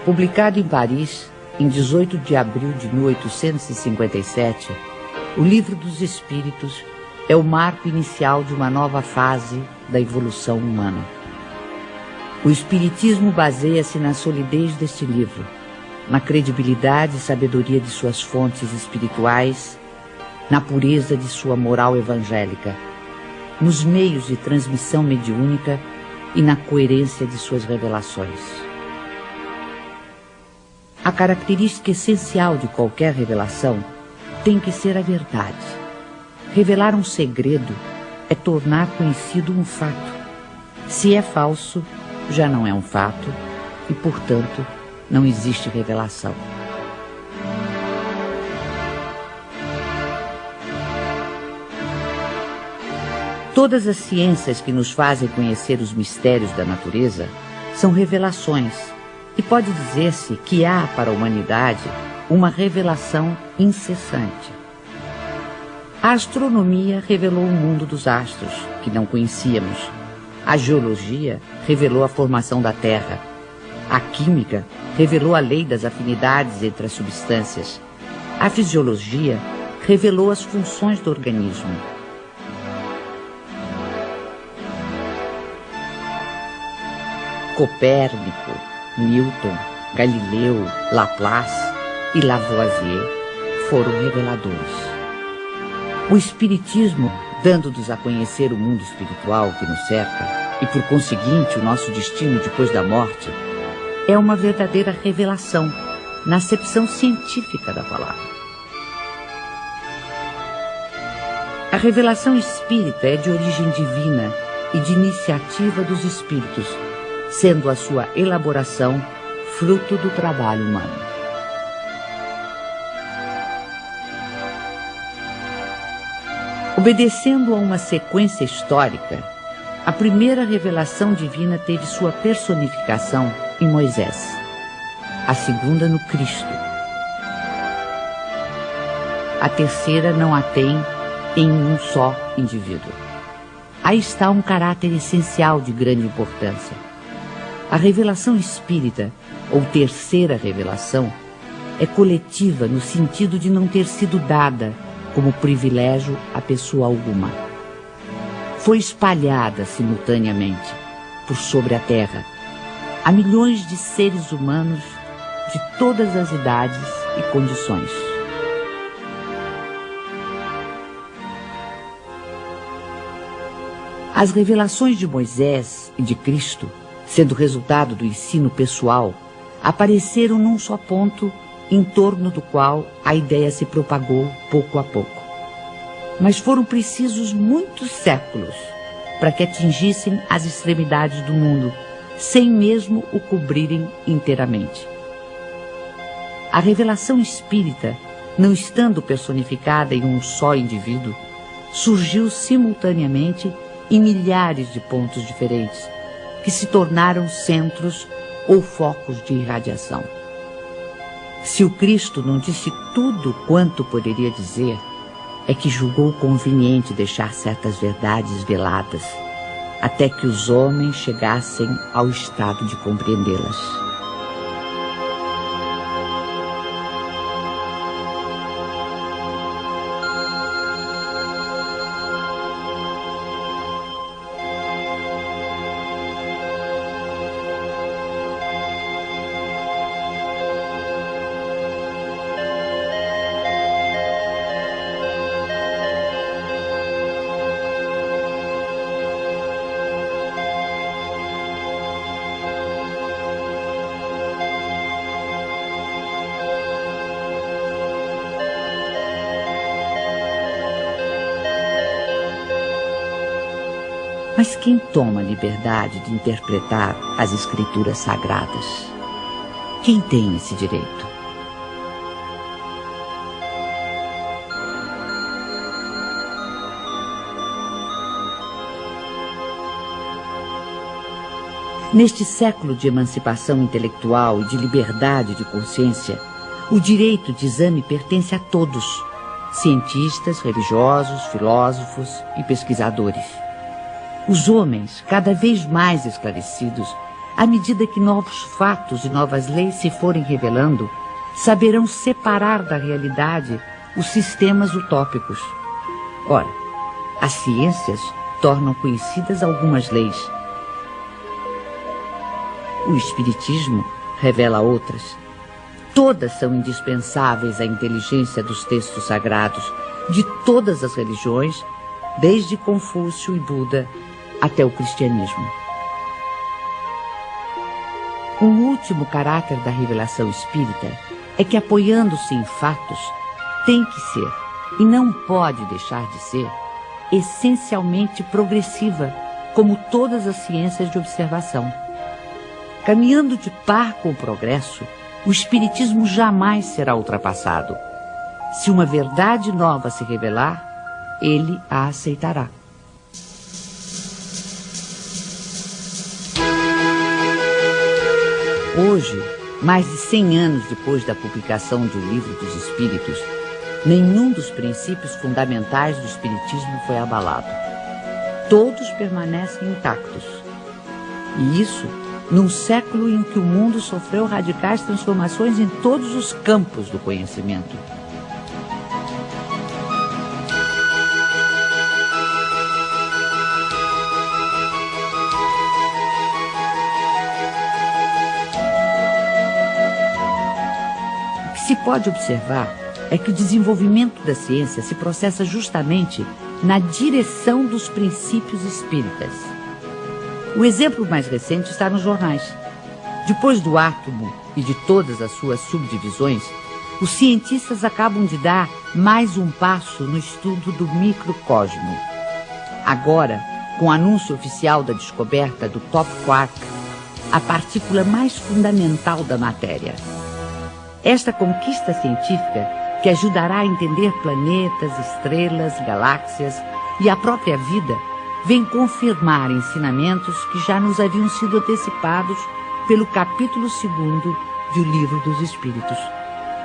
Publicado em Paris, em 18 de abril de 1857, o Livro dos Espíritos é o marco inicial de uma nova fase da evolução humana. O Espiritismo baseia-se na solidez deste livro, na credibilidade e sabedoria de suas fontes espirituais, na pureza de sua moral evangélica, nos meios de transmissão mediúnica e na coerência de suas revelações. A característica essencial de qualquer revelação tem que ser a verdade. Revelar um segredo é tornar conhecido um fato. Se é falso, já não é um fato e, portanto, não existe revelação. Todas as ciências que nos fazem conhecer os mistérios da natureza são revelações, e pode dizer-se que há para a humanidade uma revelação incessante. A astronomia revelou o mundo dos astros, que não conhecíamos. A geologia revelou a formação da Terra. A química revelou a lei das afinidades entre as substâncias. A fisiologia revelou as funções do organismo. Copérnico, Newton, Galileu, Laplace e Lavoisier foram reveladores. O Espiritismo, dando-nos a conhecer o mundo espiritual que nos cerca e, por conseguinte, o nosso destino depois da morte, é uma verdadeira revelação, na acepção científica da palavra. A revelação espírita é de origem divina e de iniciativa dos espíritos, sendo a sua elaboração fruto do trabalho humano. Obedecendo a uma sequência histórica, a primeira revelação divina teve sua personificação em Moisés, a segunda no Cristo. A terceira não a tem em um só indivíduo. Aí está um caráter essencial de grande importância. A revelação espírita, ou terceira revelação, é coletiva no sentido de não ter sido dada como privilégio a pessoa alguma. Foi espalhada simultaneamente por sobre a terra a milhões de seres humanos de todas as idades e condições. As revelações de Moisés e de Cristo, sendo resultado do ensino pessoal, apareceram num só ponto em torno do qual a ideia se propagou pouco a pouco. Mas foram precisos muitos séculos para que atingissem as extremidades do mundo, sem mesmo o cobrirem inteiramente. A revelação espírita, não estando personificada em um só indivíduo, surgiu simultaneamente em milhares de pontos diferentes, que se tornaram centros ou focos de irradiação. Se o Cristo não disse tudo quanto poderia dizer, é que julgou conveniente deixar certas verdades veladas, até que os homens chegassem ao estado de compreendê-las. Mas quem toma a liberdade de interpretar as escrituras sagradas? Quem tem esse direito? Neste século de emancipação intelectual e de liberdade de consciência, o direito de exame pertence a todos, cientistas, religiosos, filósofos e pesquisadores. Os homens, cada vez mais esclarecidos, à medida que novos fatos e novas leis se forem revelando, saberão separar da realidade os sistemas utópicos. Ora, as ciências tornam conhecidas algumas leis. O Espiritismo revela outras. Todas são indispensáveis à inteligência dos textos sagrados de todas as religiões, desde Confúcio e Buda até o cristianismo. Um último caráter da revelação espírita é que, apoiando-se em fatos, tem que ser, e não pode deixar de ser, essencialmente progressiva, como todas as ciências de observação. Caminhando de par com o progresso, o Espiritismo jamais será ultrapassado. Se uma verdade nova se revelar, ele a aceitará. Hoje, mais de 100 anos depois da publicação de O Livro dos Espíritos, nenhum dos princípios fundamentais do Espiritismo foi abalado. Todos permanecem intactos. E isso num século em que o mundo sofreu radicais transformações em todos os campos do conhecimento. O que se pode observar é que o desenvolvimento da ciência se processa justamente na direção dos princípios espíritas. O exemplo mais recente está nos jornais. Depois do átomo e de todas as suas subdivisões, os cientistas acabam de dar mais um passo no estudo do microcosmo. Agora, com o anúncio oficial da descoberta do top quark, a partícula mais fundamental da matéria. Esta conquista científica, que ajudará a entender planetas, estrelas, galáxias e a própria vida, vem confirmar ensinamentos que já nos haviam sido antecipados pelo capítulo 2º de O Livro dos Espíritos,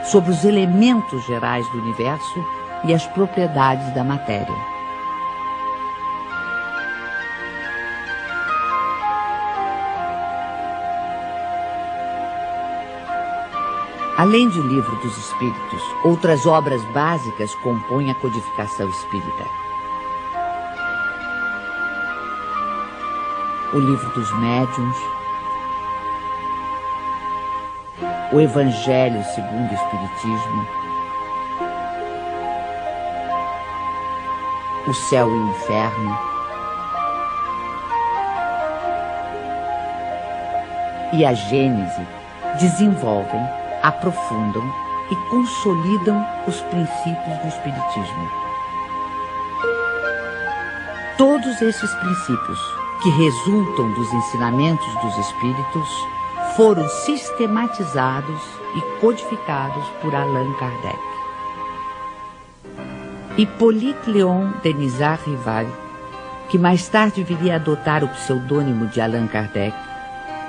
sobre os elementos gerais do universo e as propriedades da matéria. Além de O Livro dos Espíritos, outras obras básicas compõem a codificação espírita. O Livro dos Médiuns, o Evangelho segundo o Espiritismo, o Céu e o Inferno e a Gênese desenvolvem, aprofundam e consolidam os princípios do Espiritismo. Todos esses princípios, que resultam dos ensinamentos dos Espíritos, foram sistematizados e codificados por Allan Kardec. Hippolyte Léon Denisard Rival, que mais tarde viria a adotar o pseudônimo de Allan Kardec,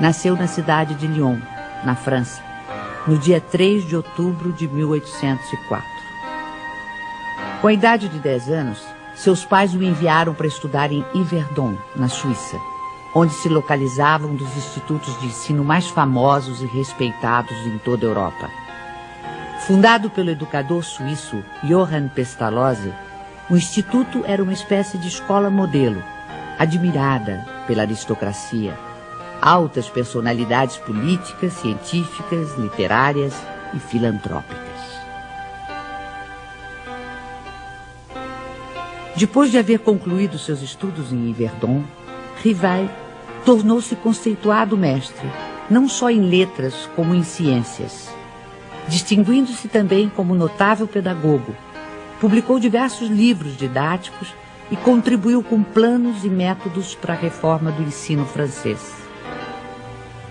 nasceu na cidade de Lyon, na França, no dia 3 de outubro de 1804. Com a idade de 10 anos, seus pais o enviaram para estudar em Yverdon, na Suíça, onde se localizavam um dos institutos de ensino mais famosos e respeitados em toda a Europa. Fundado pelo educador suíço Johann Pestalozzi, o instituto era uma espécie de escola modelo, admirada pela aristocracia, altas personalidades políticas, científicas, literárias e filantrópicas. Depois de haver concluído seus estudos em Yverdon, Rival tornou-se conceituado mestre, não só em letras como em ciências. Distinguindo-se também como notável pedagogo, publicou diversos livros didáticos e contribuiu com planos e métodos para a reforma do ensino francês.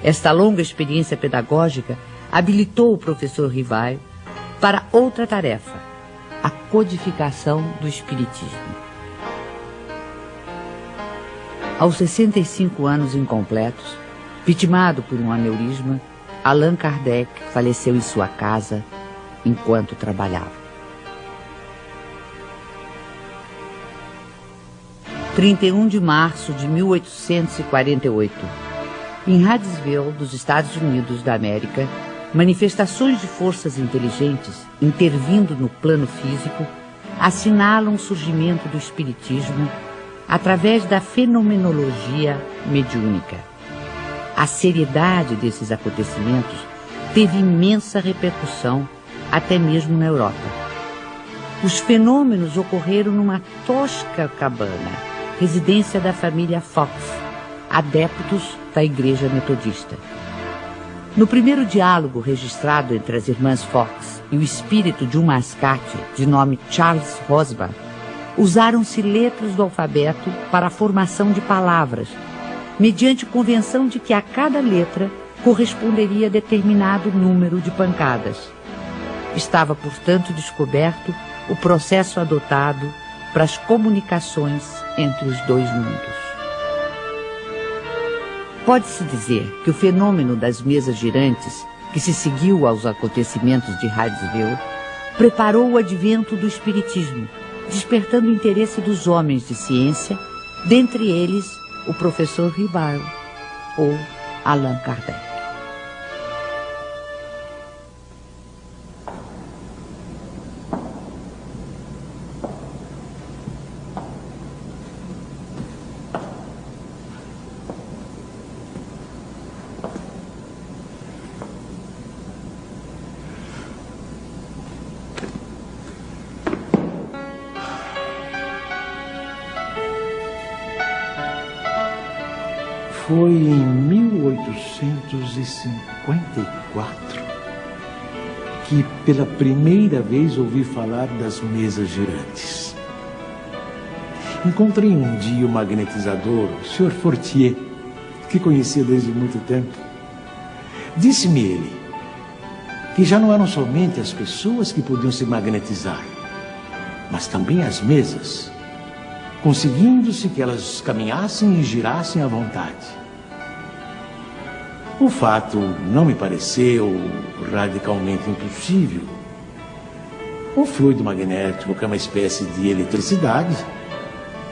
Esta longa experiência pedagógica habilitou o professor Rival para outra tarefa, a codificação do Espiritismo. Aos 65 anos incompletos, vitimado por um aneurisma, Allan Kardec faleceu em sua casa enquanto trabalhava. 31 de março de 1848. Em Hydesville, dos Estados Unidos da América, manifestações de forças inteligentes intervindo no plano físico assinalam o surgimento do espiritismo através da fenomenologia mediúnica. A seriedade desses acontecimentos teve imensa repercussão até mesmo na Europa. Os fenômenos ocorreram numa tosca cabana, residência da família Fox, adeptos da Igreja Metodista. No primeiro diálogo registrado entre as irmãs Fox e o espírito de um mascate de nome Charles Rosbach, usaram-se letras do alfabeto para a formação de palavras, mediante convenção de que a cada letra corresponderia a determinado número de pancadas. Estava, portanto, descoberto o processo adotado para as comunicações entre os dois mundos. Pode-se dizer que o fenômeno das mesas girantes, que se seguiu aos acontecimentos de Hydesville, preparou o advento do espiritismo, despertando o interesse dos homens de ciência, dentre eles o professor Ribard ou Allan Kardec. Foi em 1854 que pela primeira vez ouvi falar das mesas girantes. Encontrei um dia o magnetizador, o Sr. Fortier, que conhecia desde muito tempo. Disse-me ele que já não eram somente as pessoas que podiam se magnetizar, mas também as mesas, conseguindo-se que elas caminhassem e girassem à vontade. O fato não me pareceu radicalmente impossível. O fluido magnético, que é uma espécie de eletricidade,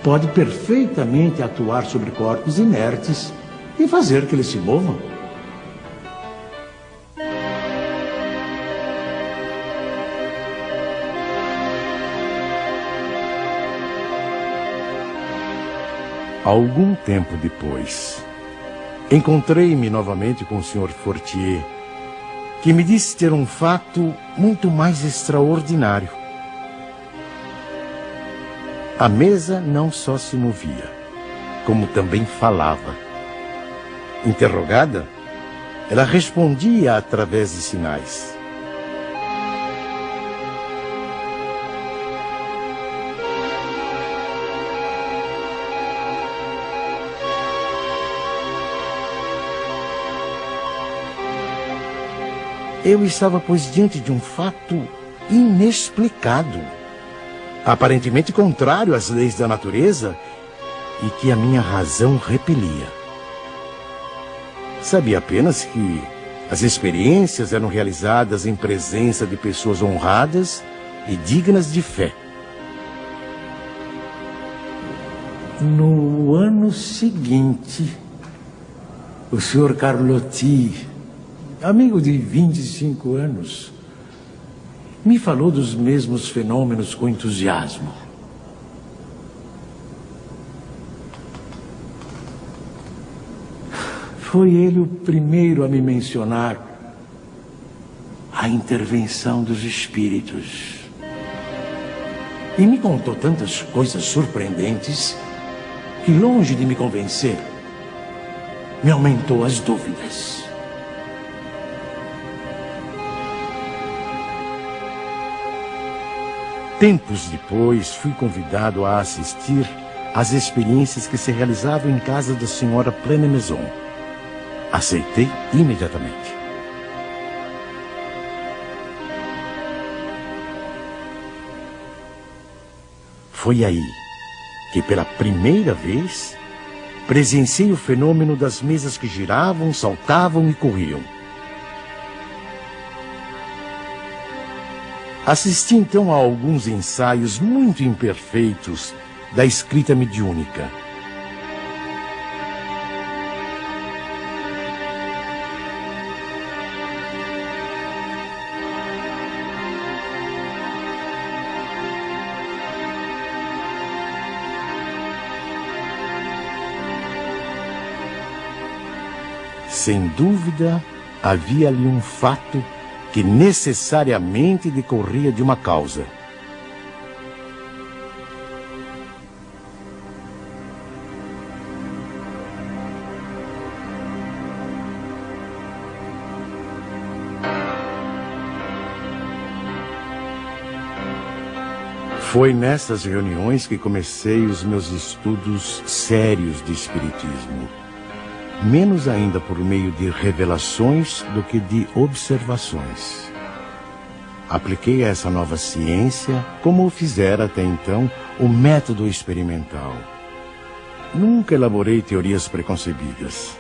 pode perfeitamente atuar sobre corpos inertes e fazer que eles se movam. Algum tempo depois, encontrei-me novamente com o Sr. Fortier, que me disse ter um fato muito mais extraordinário. A mesa não só se movia, como também falava. Interrogada, ela respondia através de sinais. Eu estava, pois, diante de um fato inexplicado, aparentemente contrário às leis da natureza e que a minha razão repelia. Sabia apenas que as experiências eram realizadas em presença de pessoas honradas e dignas de fé. No ano seguinte, o Sr. Carlotti, amigo de 25 anos, me falou dos mesmos fenômenos com entusiasmo. Foi ele o primeiro a me mencionar a intervenção dos espíritos. E me contou tantas coisas surpreendentes que, longe de me convencer, me aumentou as dúvidas. Tempos depois, fui convidado a assistir às experiências que se realizavam em casa da senhora Pleine-Maison. Aceitei imediatamente. Foi aí que, pela primeira vez, presenciei o fenômeno das mesas que giravam, saltavam e corriam. Assisti então a alguns ensaios muito imperfeitos da escrita mediúnica. sem dúvida, havia ali um fato que necessariamente decorria de uma causa. Foi nessas reuniões que comecei os meus estudos sérios de espiritismo. Menos ainda por meio de revelações do que de observações. Apliquei a essa nova ciência, como o fizera até então, o método experimental. Nunca elaborei teorias preconcebidas.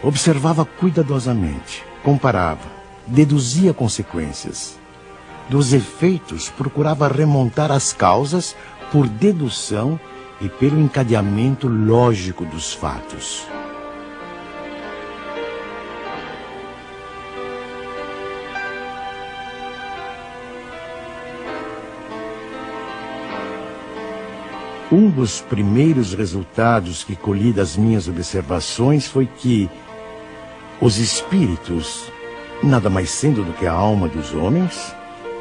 Observava cuidadosamente, comparava, deduzia consequências. Dos efeitos, procurava remontar as causas por dedução e pelo encadeamento lógico dos fatos. Um dos primeiros resultados que colhi das minhas observações foi que os espíritos, nada mais sendo do que a alma dos homens,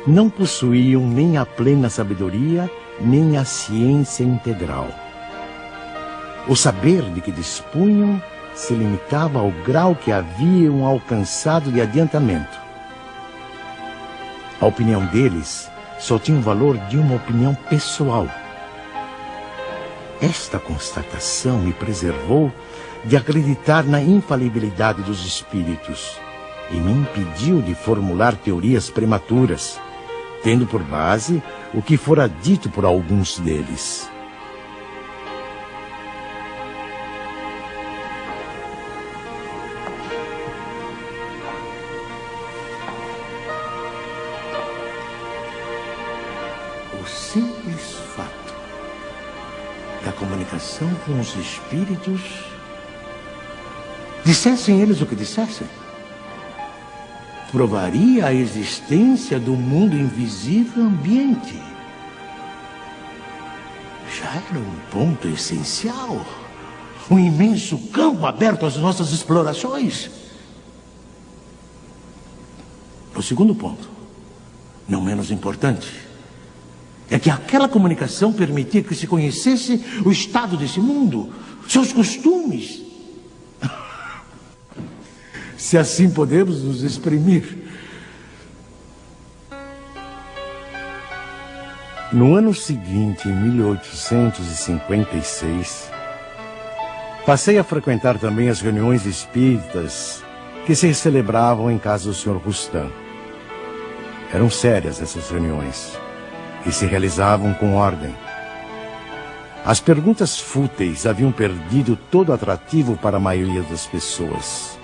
não possuíam nem a plena sabedoria, nem a ciência integral. O saber de que dispunham se limitava ao grau que haviam alcançado de adiantamento. A opinião deles só tinha o valor de uma opinião pessoal. Esta constatação me preservou de acreditar na infalibilidade dos espíritos e me impediu de formular teorias prematuras, tendo por base o que fora dito por alguns deles. O simples fato da comunicação com os espíritos, dissessem eles o que dissessem, provaria a existência do mundo invisível ambiente. Já era um ponto essencial, um imenso campo aberto às nossas explorações. O segundo ponto, não menos importante, é que aquela comunicação permitia que se conhecesse o estado desse mundo, seus costumes. Se assim podemos nos exprimir. No ano seguinte, em 1856, passei a frequentar também as reuniões espíritas que se celebravam em casa do Sr. Rustam. Eram sérias essas reuniões e se realizavam com ordem. As perguntas fúteis haviam perdido todo atrativo para a maioria das pessoas.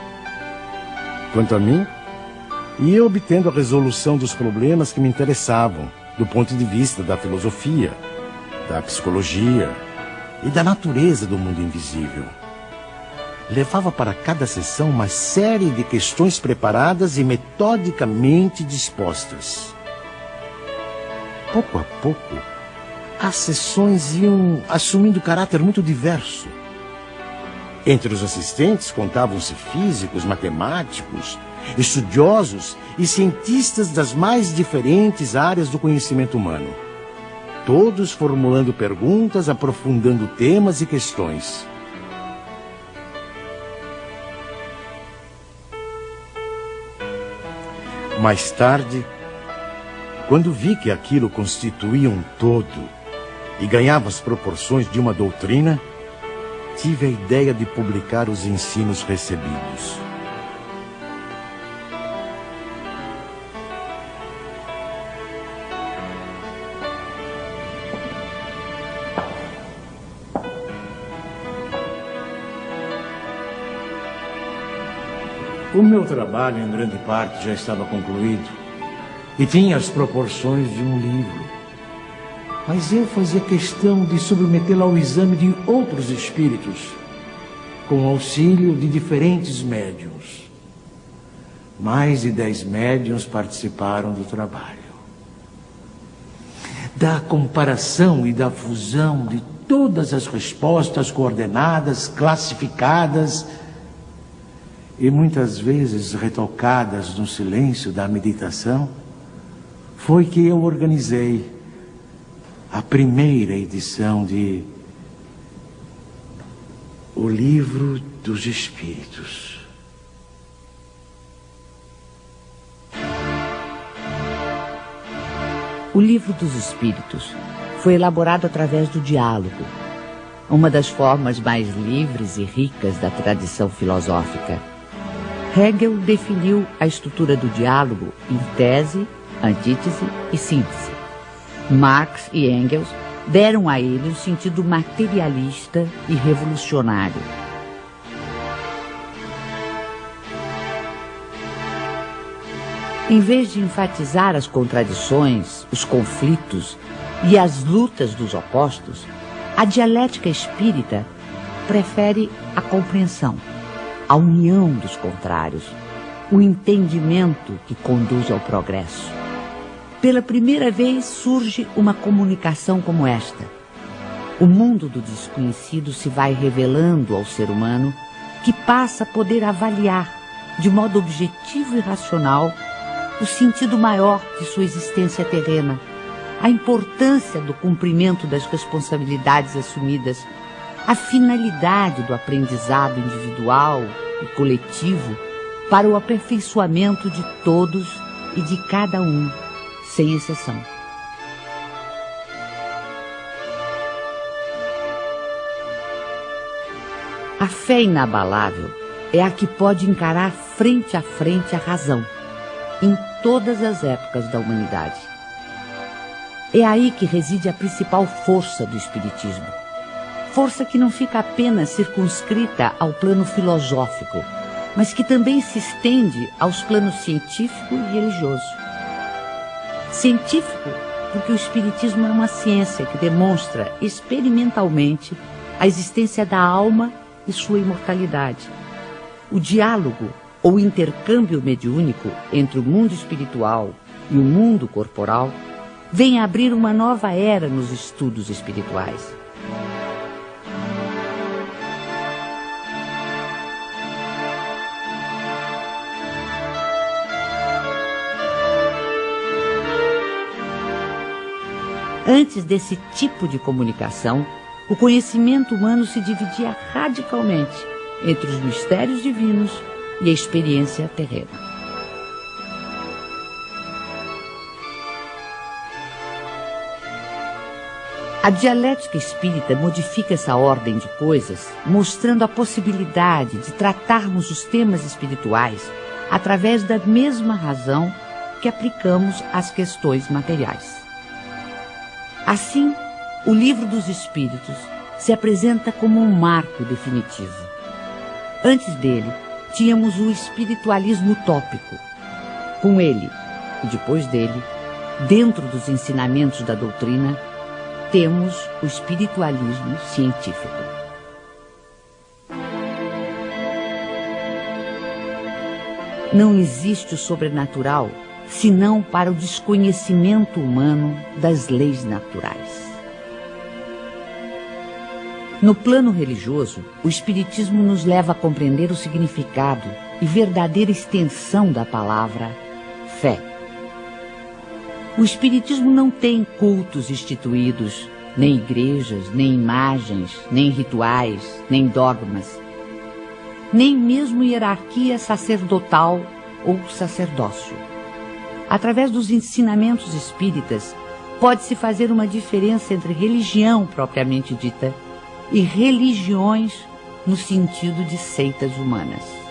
Quanto a mim, ia obtendo a resolução dos problemas que me interessavam, do ponto de vista da filosofia, da psicologia e da natureza do mundo invisível. Levava para cada sessão uma série de questões preparadas e metodicamente dispostas. Pouco a pouco, as sessões iam assumindo caráter muito diverso. Entre os assistentes contavam-se físicos, matemáticos, estudiosos e cientistas das mais diferentes áreas do conhecimento humano. Todos formulando perguntas, aprofundando temas e questões. Mais tarde, quando vi que aquilo constituía um todo e ganhava as proporções de uma doutrina, tive a ideia de publicar os ensinos recebidos. O meu trabalho, em grande parte, já estava concluído e tinha as proporções de um livro. Mas eu fazia questão de submetê-lo ao exame de outros espíritos, com auxílio de diferentes médiuns. Mais de 10 médiuns participaram do trabalho. Da comparação e da fusão de todas as respostas coordenadas, classificadas, e muitas vezes retocadas no silêncio da meditação, foi que eu organizei a primeira edição de O Livro dos Espíritos. O Livro dos Espíritos foi elaborado através do diálogo, uma das formas mais livres e ricas da tradição filosófica. Hegel definiu a estrutura do diálogo em tese, antítese e síntese. Marx e Engels deram a ele um sentido materialista e revolucionário. Em vez de enfatizar as contradições, os conflitos e as lutas dos opostos, a dialética espírita prefere a compreensão, a união dos contrários, o entendimento que conduz ao progresso. Pela primeira vez surge uma comunicação como esta. O mundo do desconhecido se vai revelando ao ser humano, que passa a poder avaliar, de modo objetivo e racional, o sentido maior de sua existência terrena, a importância do cumprimento das responsabilidades assumidas, a finalidade do aprendizado individual e coletivo para o aperfeiçoamento de todos e de cada um, sem exceção. A fé inabalável é a que pode encarar frente a frente a razão, em todas as épocas da humanidade. É aí que reside a principal força do Espiritismo. Força que não fica apenas circunscrita ao plano filosófico, mas que também se estende aos planos científico e religioso. Científico, porque o Espiritismo é uma ciência que demonstra experimentalmente a existência da alma e sua imortalidade. O diálogo ou intercâmbio mediúnico entre o mundo espiritual e o mundo corporal vem abrir uma nova era nos estudos espirituais. Antes desse tipo de comunicação, o conhecimento humano se dividia radicalmente entre os mistérios divinos e a experiência terrena. A dialética espírita modifica essa ordem de coisas, mostrando a possibilidade de tratarmos os temas espirituais através da mesma razão que aplicamos às questões materiais. Assim, o Livro dos Espíritos se apresenta como um marco definitivo. Antes dele, tínhamos o espiritualismo utópico. Com ele, e depois dele, dentro dos ensinamentos da doutrina, temos o espiritualismo científico. Não existe o sobrenatural senão para o desconhecimento humano das leis naturais. No plano religioso, o Espiritismo nos leva a compreender o significado e verdadeira extensão da palavra fé. O Espiritismo não tem cultos instituídos, nem igrejas, nem imagens, nem rituais, nem dogmas, nem mesmo hierarquia sacerdotal ou sacerdócio. Através dos ensinamentos espíritas, pode-se fazer uma diferença entre religião propriamente dita e religiões no sentido de seitas humanas.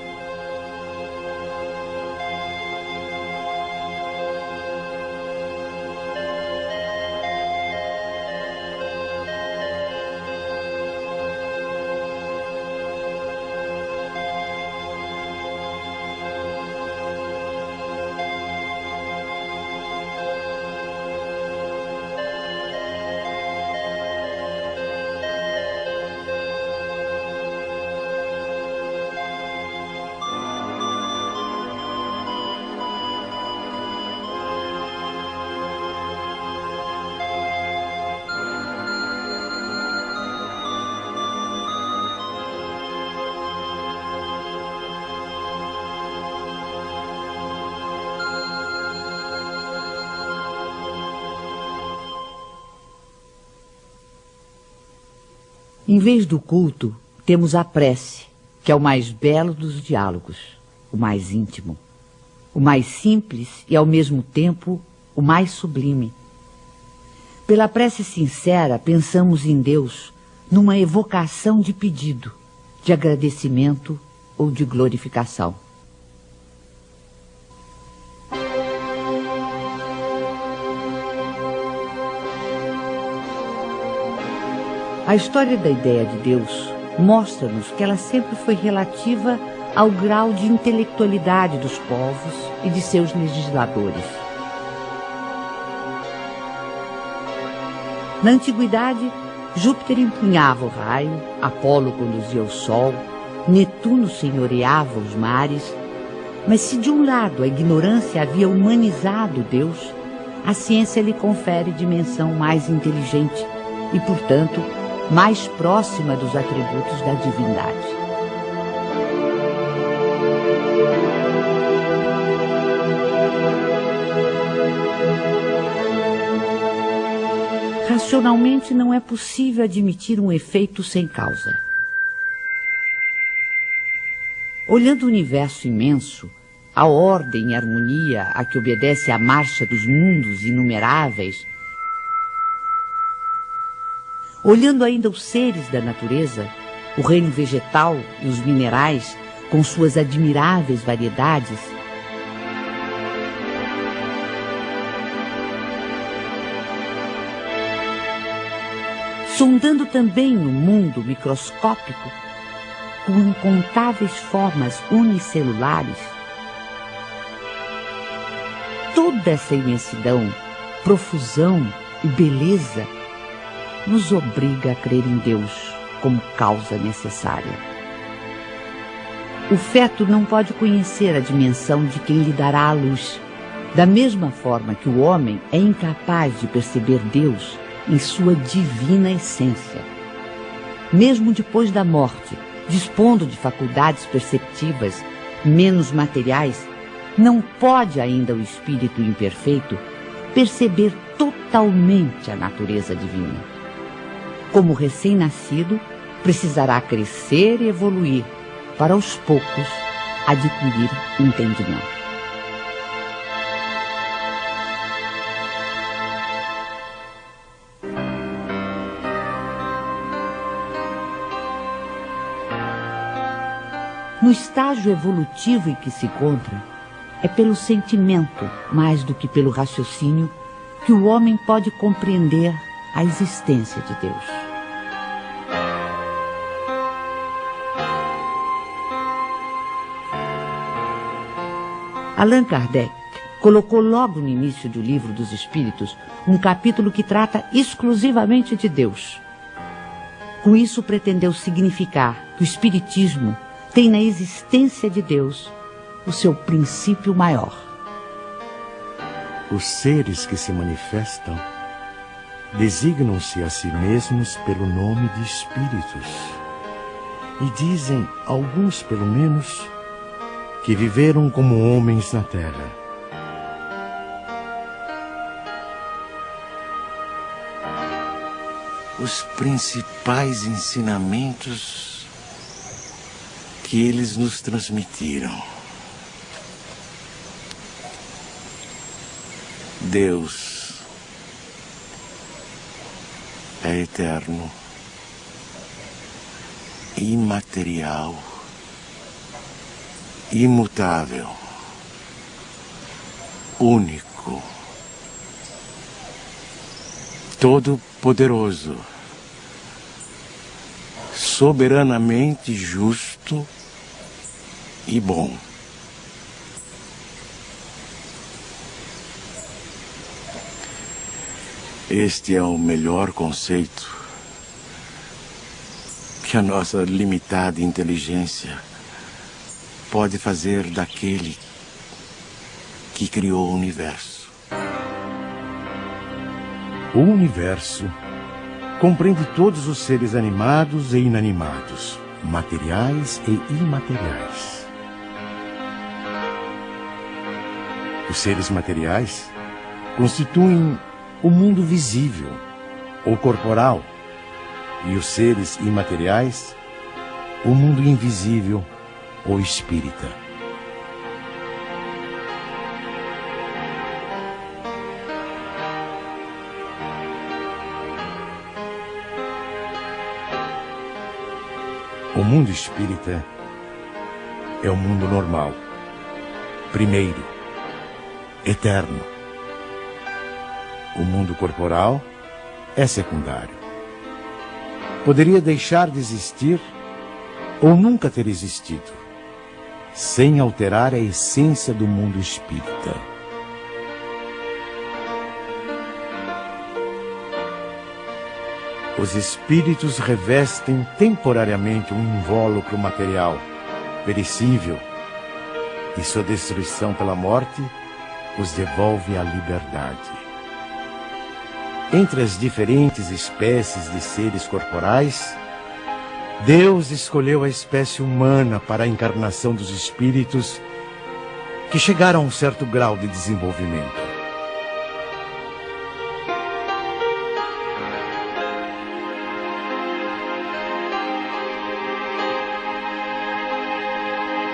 Em vez do culto, temos a prece, que é o mais belo dos diálogos, o mais íntimo, o mais simples e, ao mesmo tempo, o mais sublime. Pela prece sincera, pensamos em Deus numa evocação de pedido, de agradecimento ou de glorificação. A história da ideia de Deus mostra-nos que ela sempre foi relativa ao grau de intelectualidade dos povos e de seus legisladores. Na antiguidade, Júpiter empunhava o raio, Apolo conduzia o sol, Netuno senhoreava os mares. Mas se de um lado a ignorância havia humanizado Deus, a ciência lhe confere dimensão mais inteligente e, portanto, mais próxima dos atributos da divindade. Racionalmente não é possível admitir um efeito sem causa. Olhando o universo imenso, a ordem e harmonia a que obedece a marcha dos mundos inumeráveis, olhando ainda os seres da natureza, o reino vegetal e os minerais, com suas admiráveis variedades, sondando também o mundo microscópico, com incontáveis formas unicelulares, toda essa imensidão, profusão e beleza nos obriga a crer em Deus como causa necessária. O feto não pode conhecer a dimensão de quem lhe dará a luz, da mesma forma que o homem é incapaz de perceber Deus em sua divina essência. Mesmo depois da morte, dispondo de faculdades perceptivas menos materiais, não pode ainda o espírito imperfeito perceber totalmente a natureza divina. Como recém-nascido, precisará crescer e evoluir para aos poucos adquirir entendimento. No estágio evolutivo em que se encontra, é pelo sentimento, mais do que pelo raciocínio, que o homem pode compreender a existência de Deus. Allan Kardec colocou logo no início do Livro dos Espíritos um capítulo que trata exclusivamente de Deus. Com isso pretendeu significar que o Espiritismo tem na existência de Deus o seu princípio maior. Os seres que se manifestam designam-se a si mesmos pelo nome de espíritos e dizem, alguns pelo menos, que viveram como homens na terra. Os principais ensinamentos que eles nos transmitiram. Deus é eterno, imaterial, imutável, único, todo-poderoso, soberanamente justo e bom. Este é o melhor conceito que a nossa limitada inteligência pode fazer daquele que criou o universo. O universo compreende todos os seres animados e inanimados, materiais e imateriais. Os seres materiais constituem o mundo visível ou corporal, e os seres imateriais, o mundo invisível ou espírita. O mundo espírita é o mundo normal, primeiro, eterno. O mundo corporal é secundário. Poderia deixar de existir ou nunca ter existido, sem alterar a essência do mundo espírita. Os espíritos revestem temporariamente um invólucro material, perecível, e sua destruição pela morte os devolve à liberdade. Entre as diferentes espécies de seres corporais, Deus escolheu a espécie humana para a encarnação dos espíritos que chegaram a um certo grau de desenvolvimento.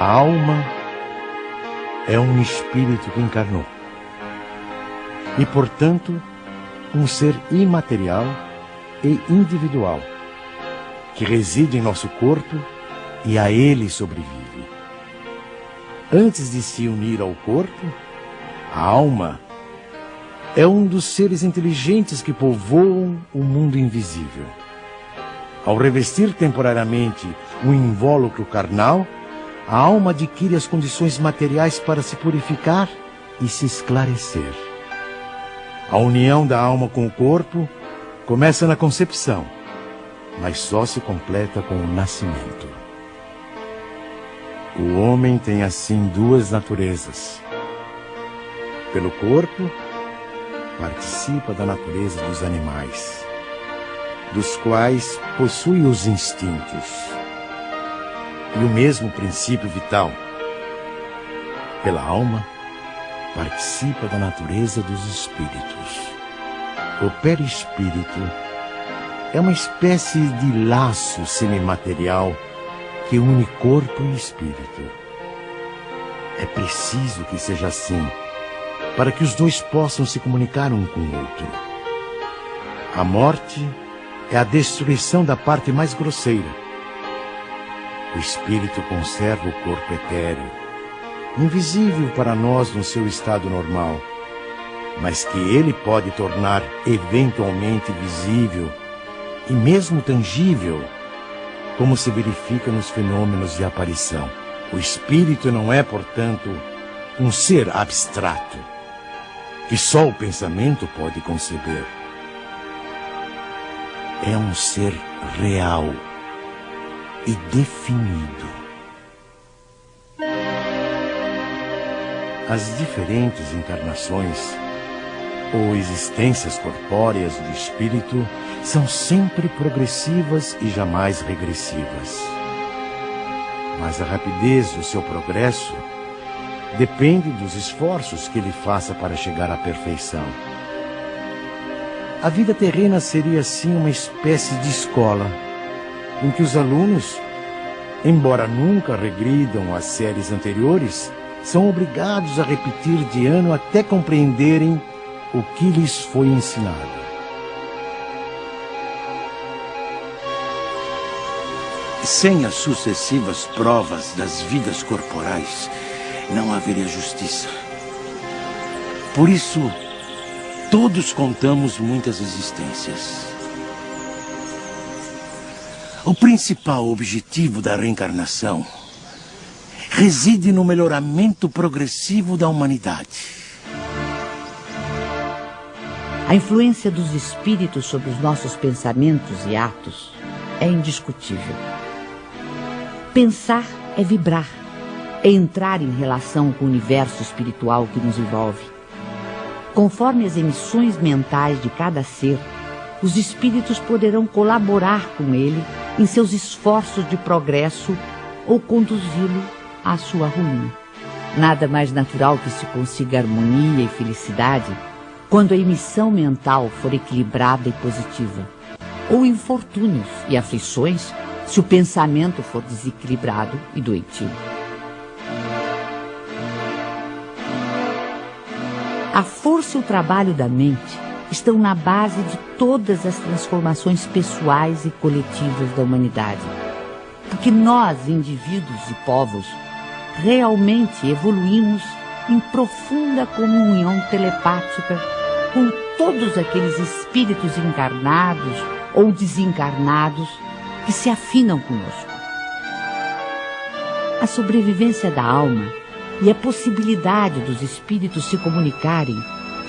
A alma é um espírito que encarnou e, portanto, um ser imaterial e individual que reside em nosso corpo e a ele sobrevive. Antes de se unir ao corpo, a alma é um dos seres inteligentes que povoam o mundo invisível. Ao revestir temporariamente um invólucro carnal, a alma adquire as condições materiais para se purificar e se esclarecer. A união da alma com o corpo começa na concepção, mas só se completa com o nascimento. O homem tem assim duas naturezas. Pelo corpo, participa da natureza dos animais, dos quais possui os instintos e o mesmo princípio vital. Pela alma, participa da natureza dos espíritos. O perispírito é uma espécie de laço semimaterial que une corpo e espírito. É preciso que seja assim, para que os dois possam se comunicar um com o outro. A morte é a destruição da parte mais grosseira. O espírito conserva o corpo etéreo, invisível para nós no seu estado normal, mas que ele pode tornar eventualmente visível e mesmo tangível, como se verifica nos fenômenos de aparição. O espírito não é, portanto, um ser abstrato, que só o pensamento pode conceber. É um ser real e definido. As diferentes encarnações ou existências corpóreas do espírito são sempre progressivas e jamais regressivas. Mas a rapidez do seu progresso depende dos esforços que ele faça para chegar à perfeição. A vida terrena seria assim uma espécie de escola, em que os alunos, embora nunca regridam às séries anteriores, são obrigados a repetir de ano até compreenderem o que lhes foi ensinado. Sem as sucessivas provas das vidas corporais, não haveria justiça. Por isso, todos contamos muitas existências. O principal objetivo da reencarnação reside no melhoramento progressivo da humanidade. A influência dos espíritos sobre os nossos pensamentos e atos é indiscutível. Pensar é vibrar, é entrar em relação com o universo espiritual que nos envolve. Conforme as emissões mentais de cada ser, os espíritos poderão colaborar com ele em seus esforços de progresso ou conduzi-lo à sua ruína. Nada mais natural que se consiga harmonia e felicidade quando a emissão mental for equilibrada e positiva. ou infortúnios e aflições se o pensamento for desequilibrado e doentio. A força e o trabalho da mente estão na base de todas as transformações pessoais e coletivas da humanidade. Porque nós, indivíduos e povos, realmente evoluímos em profunda comunhão telepática com todos aqueles espíritos encarnados ou desencarnados que se afinam conosco. A sobrevivência da alma e a possibilidade dos espíritos se comunicarem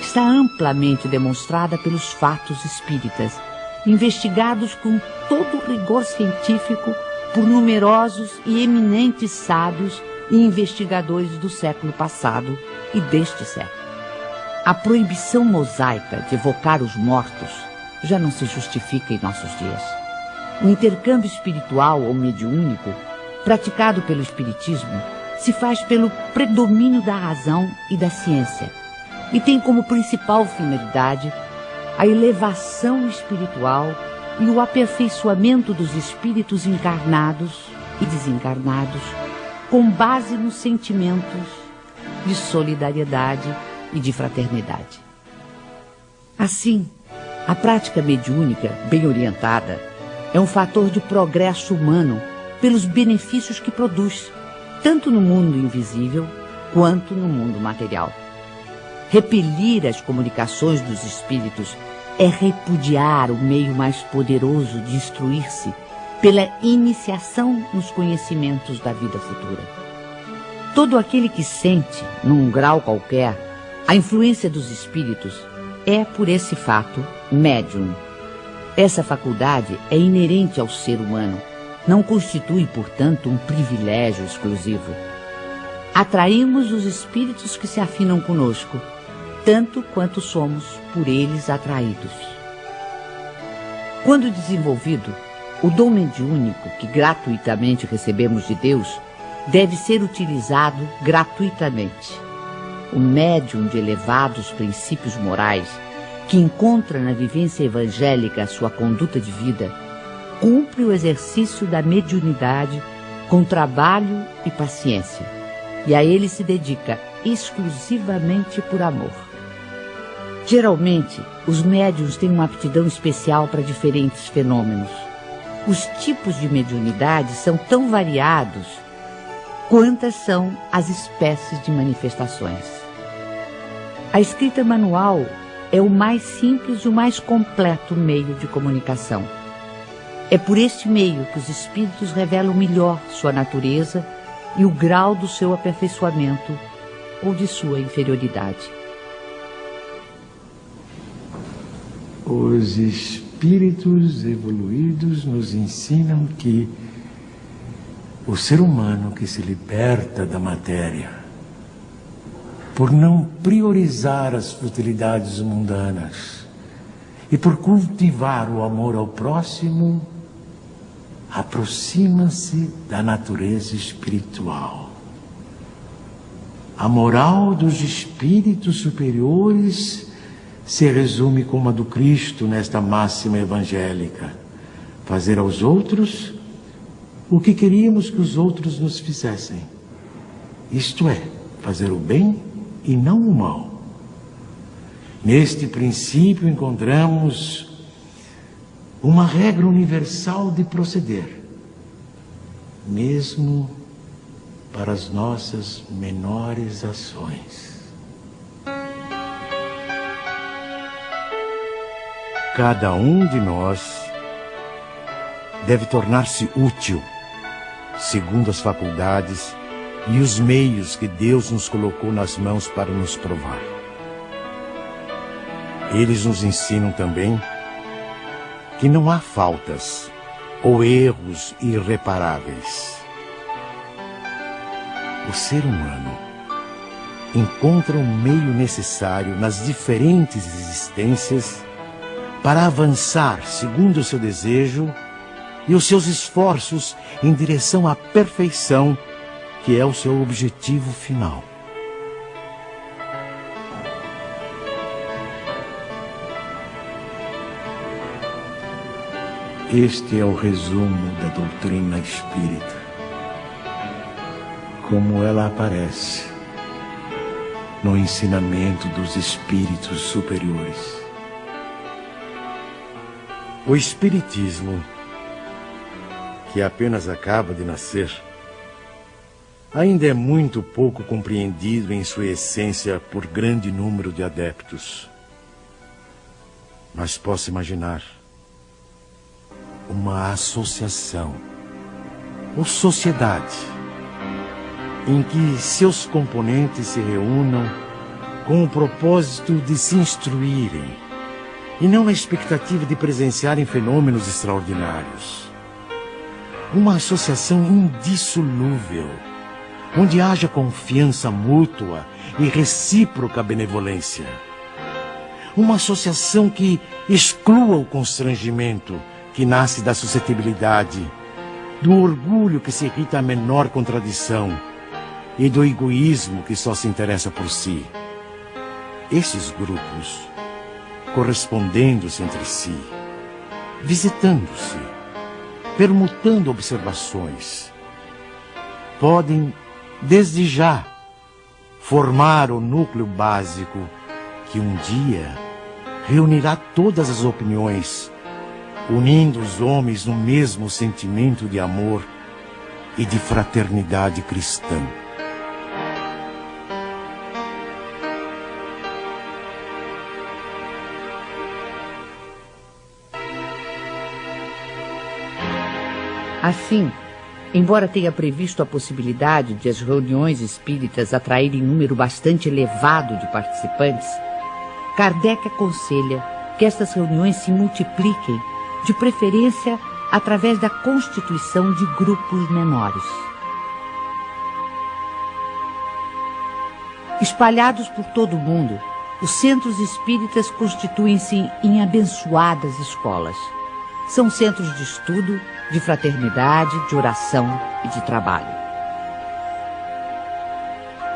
está amplamente demonstrada pelos fatos espíritas, investigados com todo o rigor científico por numerosos e eminentes sábios e investigadores do século passado e deste século. A proibição mosaica de evocar os mortos já não se justifica em nossos dias. O intercâmbio espiritual ou mediúnico, praticado pelo espiritismo, se faz pelo predomínio da razão e da ciência e tem como principal finalidade a elevação espiritual e o aperfeiçoamento dos espíritos encarnados e desencarnados com base nos sentimentos de solidariedade e de fraternidade. Assim, a prática mediúnica, bem orientada, é um fator de progresso humano pelos benefícios que produz, tanto no mundo invisível quanto no mundo material. Repelir as comunicações dos espíritos é repudiar o meio mais poderoso de instruir-se pela iniciação nos conhecimentos da vida futura. Todo aquele que sente, num grau qualquer, a influência dos espíritos é, por esse fato, médium. Essa faculdade é inerente ao ser humano, não constitui, portanto, um privilégio exclusivo. Atraímos os espíritos que se afinam conosco, tanto quanto somos por eles atraídos. Quando desenvolvido, o dom mediúnico que gratuitamente recebemos de Deus deve ser utilizado gratuitamente. O médium de elevados princípios morais, que encontra na vivência evangélica a sua conduta de vida, cumpre o exercício da mediunidade com trabalho e paciência, e a ele se dedica exclusivamente por amor. Geralmente, os médiuns têm uma aptidão especial para diferentes fenômenos. Os tipos de mediunidade são tão variados quantas são as espécies de manifestações. A escrita manual é o mais simples e o mais completo meio de comunicação. É por este meio que os espíritos revelam melhor sua natureza e o grau do seu aperfeiçoamento ou de sua inferioridade. Os espíritos evoluídos nos ensinam que o ser humano que se liberta da matéria, por não priorizar as futilidades mundanas e por cultivar o amor ao próximo, aproxima-se da natureza espiritual. A moral dos espíritos superiores se resume como a do Cristo nesta máxima evangélica: fazer aos outros o que queríamos que os outros nos fizessem. Isto é, fazer o bem e não o mal. Neste princípio encontramos uma regra universal de proceder, mesmo para as nossas menores ações. Cada um de nós deve tornar-se útil, segundo as faculdades e os meios que Deus nos colocou nas mãos para nos provar. Eles nos ensinam também que não há faltas ou erros irreparáveis. O ser humano encontra o meio necessário nas diferentes existências para avançar segundo o seu desejo e os seus esforços em direção à perfeição, que é o seu objetivo final. Este é o resumo da doutrina espírita, como ela aparece no ensinamento dos espíritos superiores. O espiritismo, que apenas acaba de nascer, ainda é muito pouco compreendido em sua essência por grande número de adeptos. Mas posso imaginar uma associação ou sociedade em que seus componentes se reúnam com o propósito de se instruírem e não na expectativa de presenciarem fenômenos extraordinários. Uma associação indissolúvel, onde haja confiança mútua e recíproca benevolência. Uma associação que exclua o constrangimento que nasce da suscetibilidade, do orgulho que se irrita à menor contradição e do egoísmo que só se interessa por si. Esses grupos, correspondendo-se entre si, visitando-se, permutando observações, podem, desde já, formar o núcleo básico que um dia reunirá todas as opiniões, unindo os homens no mesmo sentimento de amor e de fraternidade cristã. Assim, embora tenha previsto a possibilidade de as reuniões espíritas atraírem número bastante elevado de participantes, Kardec aconselha que estas reuniões se multipliquem, de preferência através da constituição de grupos menores. Espalhados por todo o mundo, os centros espíritas constituem-se em abençoadas escolas. São centros de estudo, de fraternidade, de oração e de trabalho.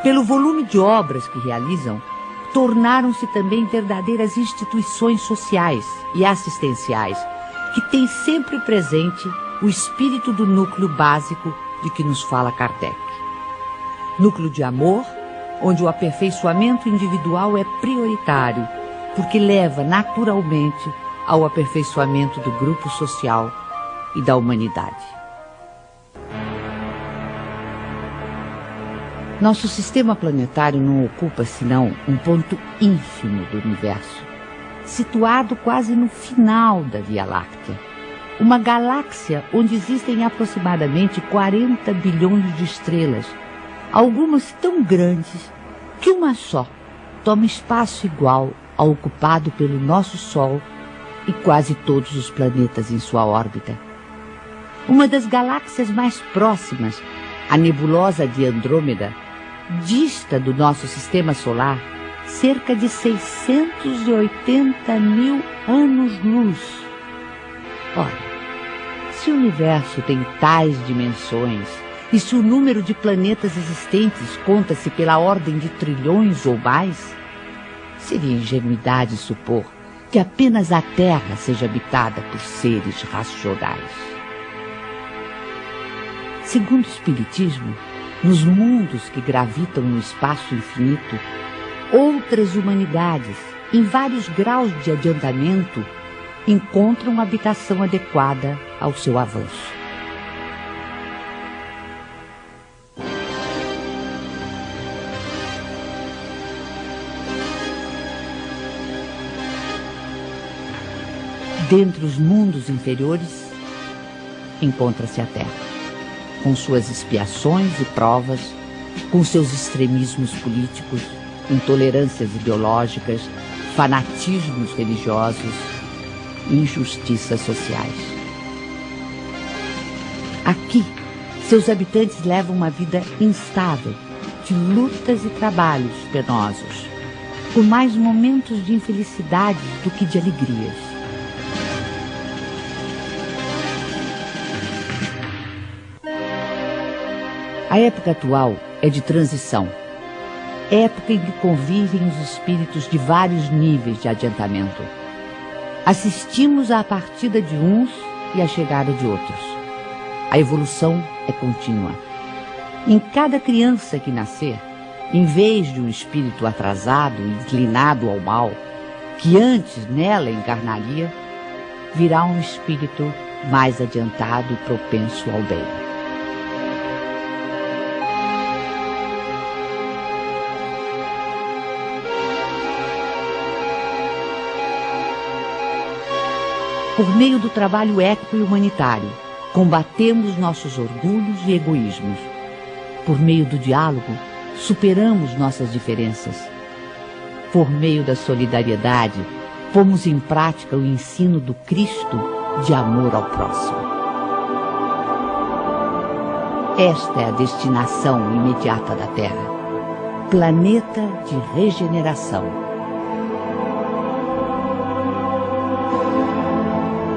Pelo volume de obras que realizam, tornaram-se também verdadeiras instituições sociais e assistenciais, que têm sempre presente o espírito do núcleo básico de que nos fala Kardec. Núcleo de amor, onde o aperfeiçoamento individual é prioritário, porque leva naturalmente ao aperfeiçoamento do grupo social e da humanidade. Nosso sistema planetário não ocupa senão um ponto ínfimo do universo, situado quase no final da Via Láctea, uma galáxia onde existem aproximadamente 40 bilhões de estrelas, algumas tão grandes que uma só toma espaço igual ao ocupado pelo nosso Sol e quase todos os planetas em sua órbita. Uma das galáxias mais próximas, a nebulosa de Andrômeda, dista do nosso sistema solar cerca de 680 mil anos-luz. Ora, se o universo tem tais dimensões e se o número de planetas existentes conta-se pela ordem de trilhões ou mais, seria ingenuidade supor que apenas a Terra seja habitada por seres racionais. Segundo o Espiritismo, nos mundos que gravitam no espaço infinito, outras humanidades, em vários graus de adiantamento, encontram habitação adequada ao seu avanço. Dentre os mundos inferiores, encontra-se a Terra, com suas expiações e provas, com seus extremismos políticos, intolerâncias ideológicas, fanatismos religiosos e injustiças sociais. Aqui, seus habitantes levam uma vida instável, de lutas e trabalhos penosos, com mais momentos de infelicidade do que de alegrias. A época atual é de transição, época em que convivem os espíritos de vários níveis de adiantamento. Assistimos à partida de uns e a chegada de outros. A evolução é contínua. Em cada criança que nascer, em vez de um espírito atrasado e inclinado ao mal, que antes nela encarnaria, virá um espírito mais adiantado e propenso ao bem. Por meio do trabalho ético e humanitário, combatemos nossos orgulhos e egoísmos. Por meio do diálogo, superamos nossas diferenças. Por meio da solidariedade, pomos em prática o ensino do Cristo de amor ao próximo. Esta é a destinação imediata da Terra. Planeta de regeneração.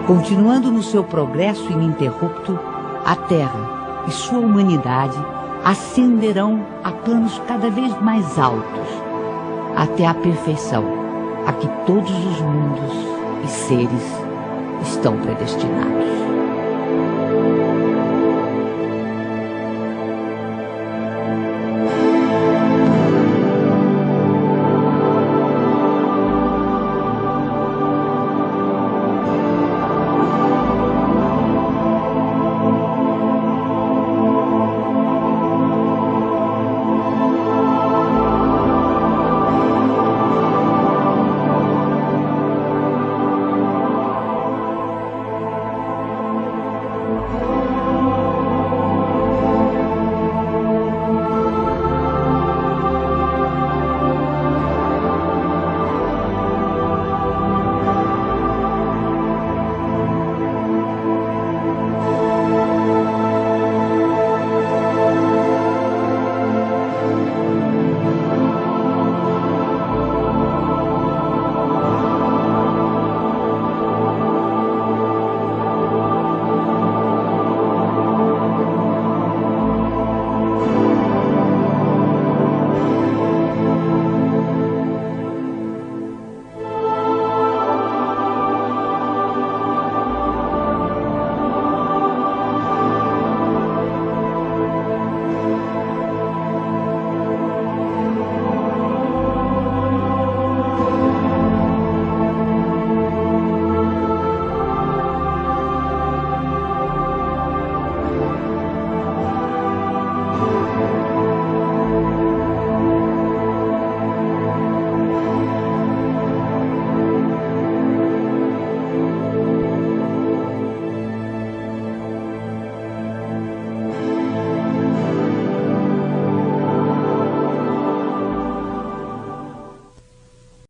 Continuando no seu progresso ininterrupto, a Terra e sua humanidade ascenderão a planos cada vez mais altos, até a perfeição a que todos os mundos e seres estão predestinados.